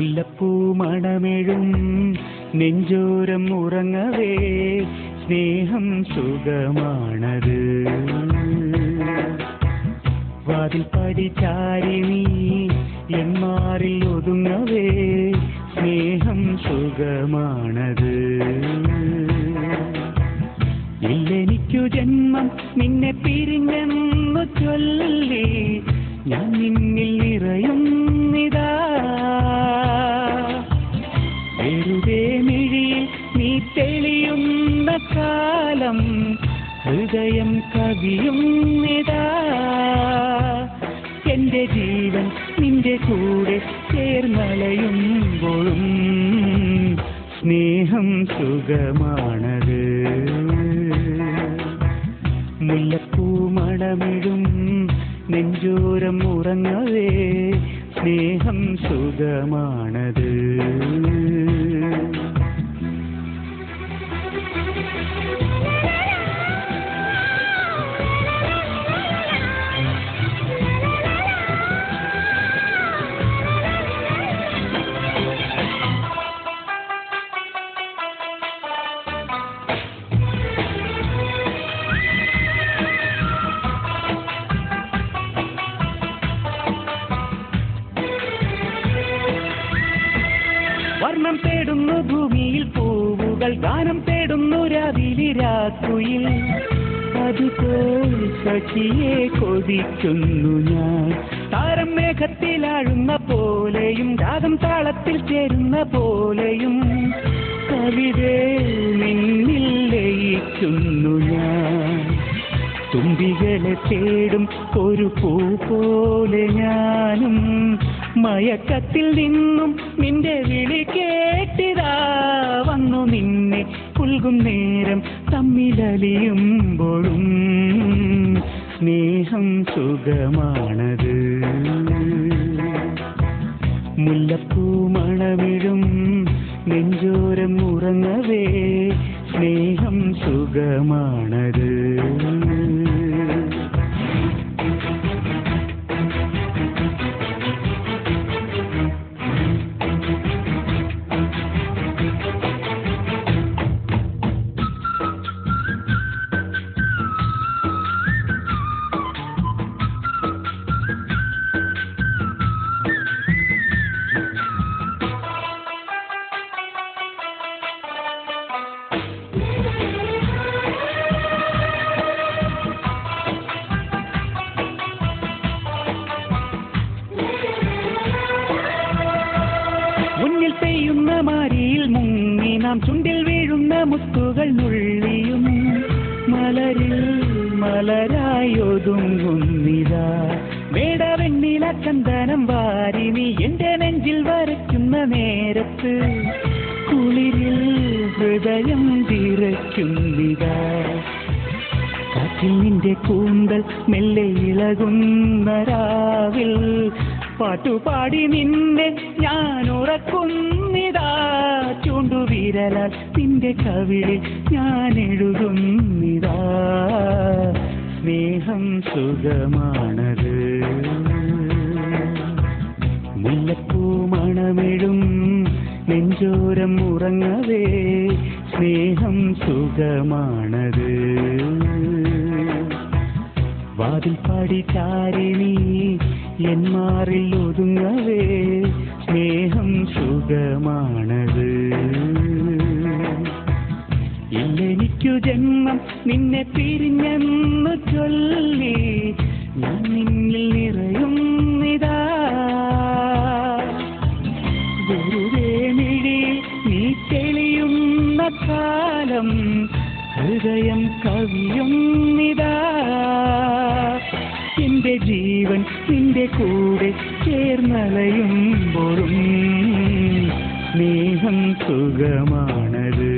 മുല്ലപ്പൂ മണമെഴും നെഞ്ചോരം ഉറങ്ങവേ സ്നേഹം സുഖമാണത്. വാതിൽ പടിചാരി നീ എന്മാറിൽ ഒതുങ്ങവേ സ്നേഹം സുഖമാണത്. ഇല്ലെനിക്കു ജന്മം നിന്നെ പിരിഞ്ഞെന്നു ചൊല്ലി ഞാൻ നിന്നിൽ നിറയുന്നിതാ. വെറുതെ മിഴിയിൽ നീ തെളിയുന്ന കാലം ഹൃദയം കവിയുന്നിതാ. എന്റെ ജീവൻ നിന്റെ കൂടെ ചേർന്നലയുമ്പോഴും സ്നേഹം സുഖമാണത്. മുല്ലപ്പൂ മണമെഴും നെഞ്ചോരം ഉറങ്ങവേ സ്നേഹം സുഖമാണത്. വർണ്ണം തേടുന്നു ഭൂമിയിൽ പൂവുകൾ, ഗാനം തേടുന്നു രാവിലെ രാത്രിയിൽ. അതുപോൽ സഖിയെ കൊതിക്കുന്നു ഞാൻ. താരം മേഘത്തിലാഴുന്ന പോലെയും രാഗം താളത്തിൽ ചേരുന്ന പോലെയും കവിതേ നിന്നിൽ ലയിക്കുന്നു ഞാൻ. തുമ്പികളെ തേടും ഒരു പൂ പോലെ ഞാനും മയക്കത്തിൽ നിന്നും നിന്റെ വിളി കേട്ടിതാ വന്നു നിന്നെ പുൽകും നേരം തമ്മിലലിയുമ്പോഴും സ്നേഹം സുഖമാണത്. മുല്ലപ്പൂ മണമെഴും നെഞ്ചോരം ഉറങ്ങവേ സ്നേഹം സുഖമാണത്. മുന്നിൽ പെയ്യുന്ന മാരിയിൽ മുങ്ങി നാം ചുണ്ടിൽ വീഴുന്ന മുത്തുകൾ നുള്ളിയും മലരിൽ മലരായി ഒതുങ്ങുന്നിതാ. വേടവെണ്ണില ചന്ദനം വാരി നീ എന്റെ നെഞ്ചിൽ വരയ്ക്കുന്ന നേരത്ത് കുളിരിൽ ഹൃദയം വിറയ്ക്കുന്നിതാ. കാറ്റിൽ നിന്റെ കൂന്തൽ മെല്ലെ ഇളകുന്ന രാവിൽ പാട്ടുപാടി നിന്നെ ഞാൻ ഉറക്കുന്നിതാ. ചൂണ്ടുവിരലാൽ നിന്റെ കവിളിൽ ഞാൻ എഴുതുന്നിതാ. സ്നേഹം സുഖമാണത്. മുല്ലപ്പൂ മണമെഴും നെഞ്ചോരം ഉറങ്ങവേ സ്നേഹം സുഖമാണത്. വാതിൽ പടിചാരി നീ എന്മാറിൽ ഒതുങ്ങവേ സ്നേഹം സുഖമാണത്. ഇല്ലെനിക്കു ജന്മം നിന്നെ പിരിഞ്ഞെന്നു ചൊല്ലി ഞാൻ നിന്നിൽ നിറയുന്നിതാ. വെറുതെ മിഴിയിൽ നീ തെളിയുന്ന കാലം ഹൃദയം കവിയുന്നിതാ. എന്റെ ജീവൻ നിന്റെ കൂടെ ചേർന്നലയുമ്പോഴും സ്നേഹം സുഖമാണത്.